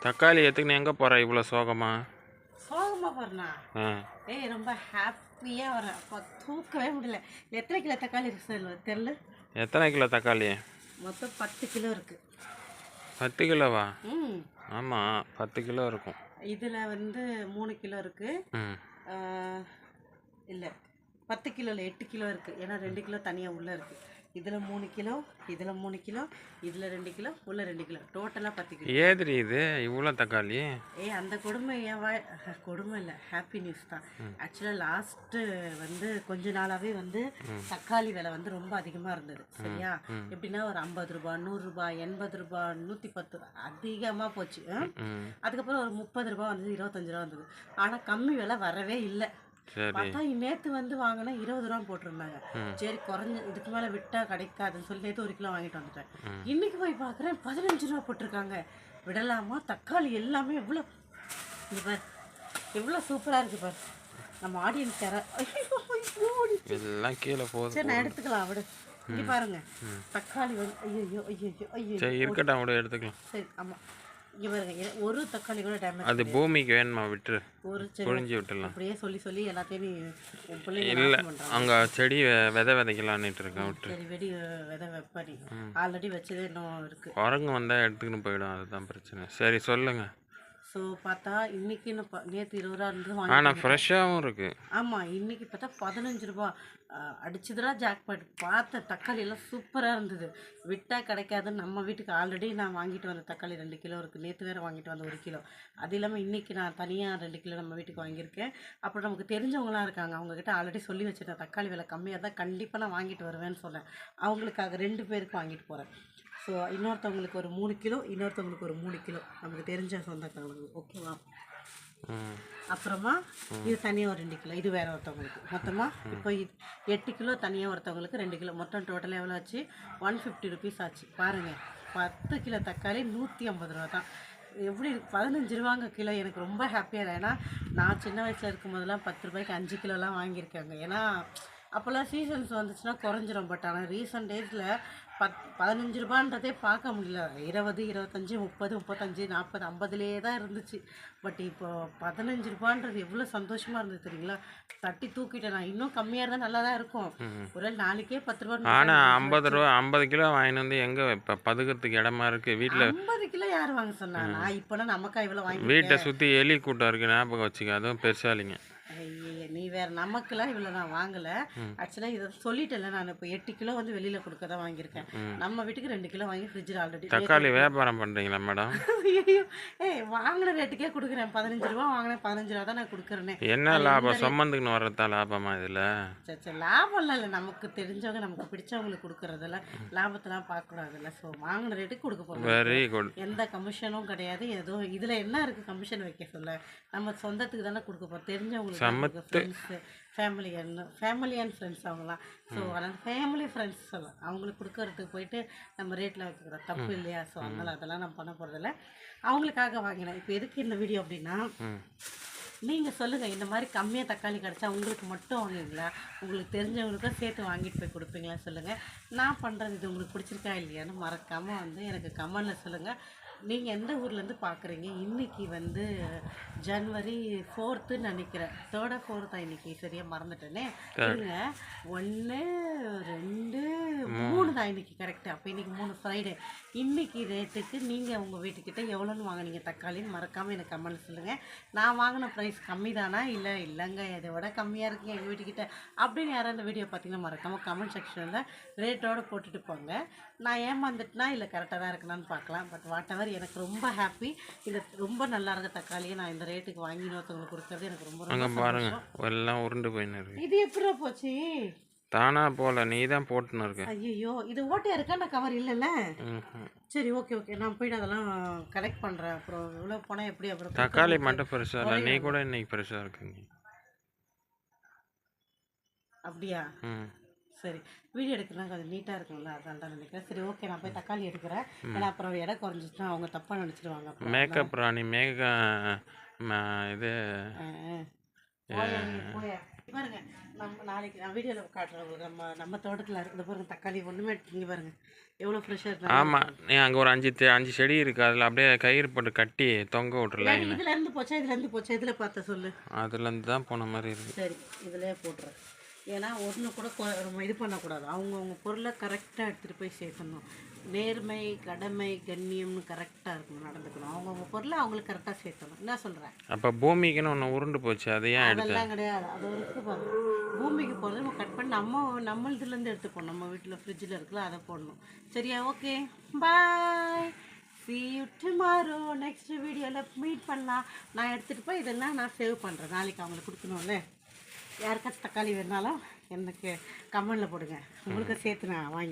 தக்காளி எடுத்துக்கின்னு எங்கே போகிற இவ்வளோ சோகமா? சோகமாக போகிறேண்ணா? ரொம்ப ஹாப்பியாக வரேன். அப்போ தூக்கவே முடியல. எத்தனை கிலோ தக்காளி இருக்கு சார் தெரியல. எத்தனை கிலோ தக்காளி? மொத்தம் 10 கிலோ இருக்குது. 10 கிலோவா? ஆமாம், 10 கிலோ இருக்கும். இதில் 3 கிலோ இருக்குது. இல்லை 10 கிலோவில் 8 கிலோ இருக்குது. ஏன்னா 2 கிலோ தனியாக உள்ளே இருக்குது. இதில் 3 கிலோ, இதில் 3 கிலோ, இதில் 2 கிலோ, உள்ள 2 கிலோ, டோட்டலாக 10 கிலோ. ஏதிரி இது இவ்வளோ தக்காளி? அந்த கொடுமை கொடுமை இல்லை, ஹாப்பி நியூஸ் தான். ஆக்சுவலாக லாஸ்ட்டு கொஞ்ச நாளாகவே தக்காளி விலை ரொம்ப அதிகமாக இருந்தது. சரியா? எப்படின்னா ஒரு 50 ரூபா, 100 ரூபா, 80 ரூபா, 110 அதிகமாக போச்சு. அதுக்கப்புறம் ஒரு 30 ரூபா 25 ரூபா வந்தது. ஆனால் கம்மி விலை வரவே இல்லை. பார்த்தா நேற்று வாங்கினா 20 ரூபா போட்டிருந்தாங்க. சரி, குறைஞ்ச இதுக்கு மேலே விட்டால் கிடைக்காதுன்னு சொல்லி நேற்று 1 கிலோ வாங்கிட்டு வந்துட்டேன். இன்னைக்கு போய் பார்க்குறேன் 15 ரூபா போட்டிருக்காங்க. விடலாமா? தக்காளி எல்லாமே எவ்வளோ சூப்பராக இருக்கு பாரு. நம்ம ஆடியன்ஸ் எல்லாம் கீழே போகுது. சரி, நான் எடுத்துக்கலாம் விடு. இங்கே பாருங்க தக்காளி ஐயோ ஐயோ ஐயோ. சரி, இருக்கட்டும், விட எடுத்துக்கலாம். சரி, ஆமாம். இங்கே பாருங்க, ஒரு தக்காளி கூட டேமேஜ். அது பூமிக்கு வேணுமா? விட்டுரு, ஒரு புழிஞ்சு விட்டுலாம். அப்படியே சொல்லி எல்லாத்தையும் இல்லை, அங்கே செடி விதை விதைக்கலான்னுட்டு இருக்கேன். விட்டு சரி, விதை வைப்பாடி. ஆல்ரெடி வச்சதே இன்னும் இருக்குது. குரங்கு வந்தால் எடுத்துக்கின்னு போயிடும், அதுதான் பிரச்சனை. சரி, சொல்லுங்கள். ஸோ பார்த்தா இன்றைக்கி நேற்று 20 ரூபா இருந்து ஆனால் ஃப்ரெஷ்ஷாகவும் இருக்குது. ஆமாம், இன்றைக்கி பார்த்தா 15 ரூபா. அடிச்சதுரா ஜாக்பாட். பார்த்த தக்காளி எல்லாம் சூப்பராக இருந்தது. விட்டால் கிடைக்காதுன்னு நம்ம வீட்டுக்கு ஆல்ரெடி நான் வாங்கிட்டு வந்த தக்காளி 2 கிலோ இருக்குது. நேற்று வேறு வாங்கிட்டு வந்த 1 கிலோ. அது இல்லாமல் இன்றைக்கி நான் தனியாக 2 கிலோ நம்ம வீட்டுக்கு வாங்கியிருக்கேன். அப்புறம் நமக்கு தெரிஞ்சவங்களாம் இருக்காங்க, அவங்கக்கிட்ட ஆல்ரெடி சொல்லி வச்சுருந்தேன் தக்காளி விலை கம்மியாக இருந்தால் கண்டிப்பாக நான் வாங்கிட்டு வருவேன்னு சொன்னேன். அவங்களுக்காக 2 பேருக்கு வாங்கிட்டு போகிறேன். ஸோ இன்னொருத்தவங்களுக்கு ஒரு 3 கிலோ, இன்னொருத்தவங்களுக்கு ஒரு 3 கிலோ, நமக்கு தெரிஞ்ச சொந்தக்காரங்களுக்கு. ஓகேவா? அப்புறமா இது தனியாக ஒரு 2 கிலோ, இது வேறு ஒருத்தவங்களுக்கு. மொத்தமாக இப்போ 8 கிலோ தனியாக ஒருத்தவங்களுக்கு 2 கிலோ, மொத்தம் டோட்டலாக எவ்வளோ ஆச்சு? 150 ருபீஸ் ஆச்சு. பாருங்கள், 10 கிலோ தக்காளி 150 ரூபா தான். எப்படி 15 ரூபாங்க கிலோ. எனக்கு ரொம்ப ஹாப்பியாக. ஏன்னா நான் சின்ன வயசில் இருக்கும் போதெல்லாம் 10 ரூபாய்க்கு 5 கிலோலாம் வாங்கியிருக்காங்க. ஏன்னா அப்போல்லாம் சீசன்ஸ் வந்துச்சுன்னா குறைஞ்சிரும். பட் ஆனால் ரீசெண்ட் டேஸில் 15 ரூபான்றதே பார்க்க முடியல. 20, 25, 30, 35, 40, 50லேயே தான் இருந்துச்சு. பட் இப்போ 15 ரூபான்றது எவ்வளோ சந்தோஷமாக இருந்தது தெரியுங்களா? தட்டி தூக்கிட்டேன். நான் இன்னும் கம்மியாக இருந்தால் நல்லா தான் இருக்கும். ஒரு நாளைக்கே 10 ரூபா. ஆனால் 50 ரூபா 50 கிலோ வாங்கிட்டு வந்து எங்கே இப்போ பதுக்கிறதுக்கு இடமா இருக்குது? வீட்டில் 50 கிலோ யார் வாங்க சொன்னா? நான் இப்போனா நமக்கா இவ்வளோ வாங்கி வீட்டை சுற்றி எலி கூட்டம் இருக்குது, ஞாபகம் வச்சுக்க. அதுவும் பெருசாக இல்லைங்க. நீ வேறு நமக்குலாம் இவ்வளோ நான் வாங்கலை. ஆக்சுவலாக இதை சொல்லிட்டேன்ல, நான் இப்போ 8 கிலோ வெளியில் கொடுக்க தான் வாங்கியிருக்கேன். நம்ம வீட்டுக்கு 2 கிலோ வாங்கி ஃப்ரிட்ஜில் ஆல்ரெடி. தக்காளி வியாபாரம் பண்ணுறீங்களா மேடம்? வாங்கின ரேட்டுக்கே கொடுக்குறேன். 15 ரூபா வாங்கினேன், 15 ரூபா தான் நான் கொடுக்குறேனே. என்ன லாபம்? சம்மந்துக்குன்னு வர்றதா லாபமா இதில்? சரி, லாபம்லாம் இல்லை. நமக்கு தெரிஞ்சவங்க நமக்கு பிடிச்சவங்களுக்கு கொடுக்குறதில்ல, லாபத்தெல்லாம் பார்க்கக்கூடாதுல்ல. ஸோ வாங்கின ரேட்டுக்கு கொடுக்க போகிறோம். Very good. எந்த கமிஷனும் கிடையாது. எதுவும் இதில் என்ன இருக்குது கமிஷன் வைக்க சொல்ல? நம்ம சொந்தத்துக்கு தானே கொடுக்க போகிறோம். தெரிஞ்சவங்களுக்கு, ஃப்ரெண்ட்ஸு, ஃபேமிலி அண்ட் ஃப்ரெண்ட்ஸ் அவங்களாம். ஸோ அதனால் ஃபேமிலி ஃப்ரெண்ட்ஸ் சொல்லலாம். அவங்களுக்கு கொடுக்கறதுக்கு போயிட்டு நம்ம ரேட்டில் வைக்கிறோம், தப்பு இல்லையா? ஸோ அதனால் அதெல்லாம் நம்ம பண்ண போகிறதில்ல. அவங்களுக்காக வாங்கினேன். இப்போ எதுக்கு இந்த வீடியோ அப்படின்னா, நீங்கள் சொல்லுங்கள், இந்த மாதிரி கம்மியாக தக்காளி கிடச்சா உங்களுக்கு மட்டும் வாங்குவீங்களா? உங்களுக்கு தெரிஞ்சவங்களுக்கும் சேர்த்து வாங்கிட்டு போய் கொடுப்பீங்களா? சொல்லுங்கள். நான் பண்ணுறது இது உங்களுக்கு பிடிச்சிருக்கா இல்லையான்னு மறக்காமல் எனக்கு கமெண்டில் சொல்லுங்கள். நீங்கள் எந்த ஊர்லேருந்து பார்க்குறீங்க? இன்றைக்கி ஜனவரி 4th நினைக்கிறேன். 3rd or 4th இன்றைக்கி, சரியாக மறந்துட்டேனே. இருங்க, 1, 2, 3 தான் இன்றைக்கி கரெக்டாக. அப்போ இன்றைக்கி 3 ஃப்ரைடே. இன்றைக்கி ரேட்டுக்கு நீங்கள் உங்கள் வீட்டுக்கிட்ட எவ்வளோன்னு வாங்கினீங்க தக்காளின்னு மறக்காமல் எனக்கு கமெண்ட் சொல்லுங்கள். நான் வாங்கின ப்ரைஸ் கம்மி தானா? இல்லைங்க இதை விட கம்மியாக இருக்குங்க எங்கள் வீட்டுக்கிட்ட அப்படின்னு யாராவது இந்த வீடியோ பார்த்தீங்கன்னா மறக்காமல் கமெண்ட் செக்ஷனில் ரேட்டோடு போட்டுட்டு போங்க. நான் ஏமாந்துட்டுனா இல்லை கரெக்டாக தான் இருக்குனான்னு பார்க்கலாம். பட் வாட் எவர், எனக்கு ரொம்ப ஹாப்பி. இது ரொம்ப நல்லா இருக்க தக்காளியை நான் இந்த ரேட்டுக்கு வாங்கி இன்னொருத்தவங்களுக்கு கொடுக்கறது எனக்கு ரொம்ப பாருங்க, எல்லாம் உருண்டு போயின்னு. இது எப்படி போச்சு? தானா போல, நீ தான் போட்டுன்னு இருக்க. ஐயோ, இது ஓட்டையா இருக்கா? நான் கவர் இல்லைல்ல. சரி, ஓகே, நான் போயிட்டு அதெல்லாம் கலெக்ட் பண்ணுறேன். அப்புறம் இவ்வளோ போனால் எப்படி? அப்புறம் தக்காளி மட்டும் பெருசாக இல்லை, நீ கூட இன்னைக்கு பெருசாக இருக்குங்க. அப்படியா? சரி, வீடியோ எடுக்கலாம் கொஞ்சம் நீட்டாக இருக்கும்ல, அதனால தான் நினைக்கிறேன். சரி, ஓகே, நான் போய் தக்காளி எடுக்கிறேன். ஏன்னா அப்புறம் இடம் குறைஞ்சிச்சுன்னா அவங்க தப்பாக நினச்சிடுவாங்க. மேக்கப் ராணி இது போயா பாருங்க நம்ம நாளைக்கு நான் வீடியோவில் காட்டுறேன் உங்களுக்கு. நம்ம தோட்டத்தில் இருக்குது பாருங்க தக்காளி ஒன்றுமே இங்கே பாருங்க எவ்வளோ ஃப்ரெஷ்ஷாக இருக்கு. ஆமாம், நீ அங்கே ஒரு 5 செடி இருக்குது, அதில் அப்படியே கயிறு போட்டு கட்டி தொங்க விட்டுறலாம். இதுலேருந்து போச்சா இதில் பார்த்த சொல்லு. அதுலேருந்து தான் போன மாதிரி இருக்குது. சரி இதிலே போட்டுறேன். ஏன்னா ஒன்று கூட நம்ம இது பண்ணக்கூடாது. அவங்கவுங்க பொருளை கரெக்டாக எடுத்துகிட்டு போய் சேர்க்கணும். நேர்மை, கடமை, கண்ணியம்னு கரெக்டாக இருக்கணும், நடந்துக்கணும். அவங்கவுங்க பொருளை அவங்களுக்கு கரெக்டாக சேர்க்கணும். என்ன சொல்கிறேன்? அப்போ பூமிக்குன்னு ஒன்று உருண்டு போச்சு, அதை ஏன் எடுத்து? அதெல்லாம் கிடையாது. அது ஒரு இருக்குது பாருங்க. பூமிக்கு போகிறது நம்ம கட் பண்ணி நம்மளதுலேருந்து எடுத்துப்போம். நம்ம வீட்டில் ஃப்ரிட்ஜில் இருக்குல்ல அதை போடணும். சரியா? Okay, bye. See you tomorrow. Next வீடியோவில் மீட் பண்ணலாம். நான் எடுத்துகிட்டு போய் இதெல்லாம் நான் சேவ் பண்ணுறேன். நாளைக்கு அவங்களுக்கு கொடுக்கணும்ல. யாருக்காச்சும் தக்காளி வேணாலும் எனக்கு கமெண்டில் போடுங்க. உங்களுக்கு சேர்த்து நான் வாங்கி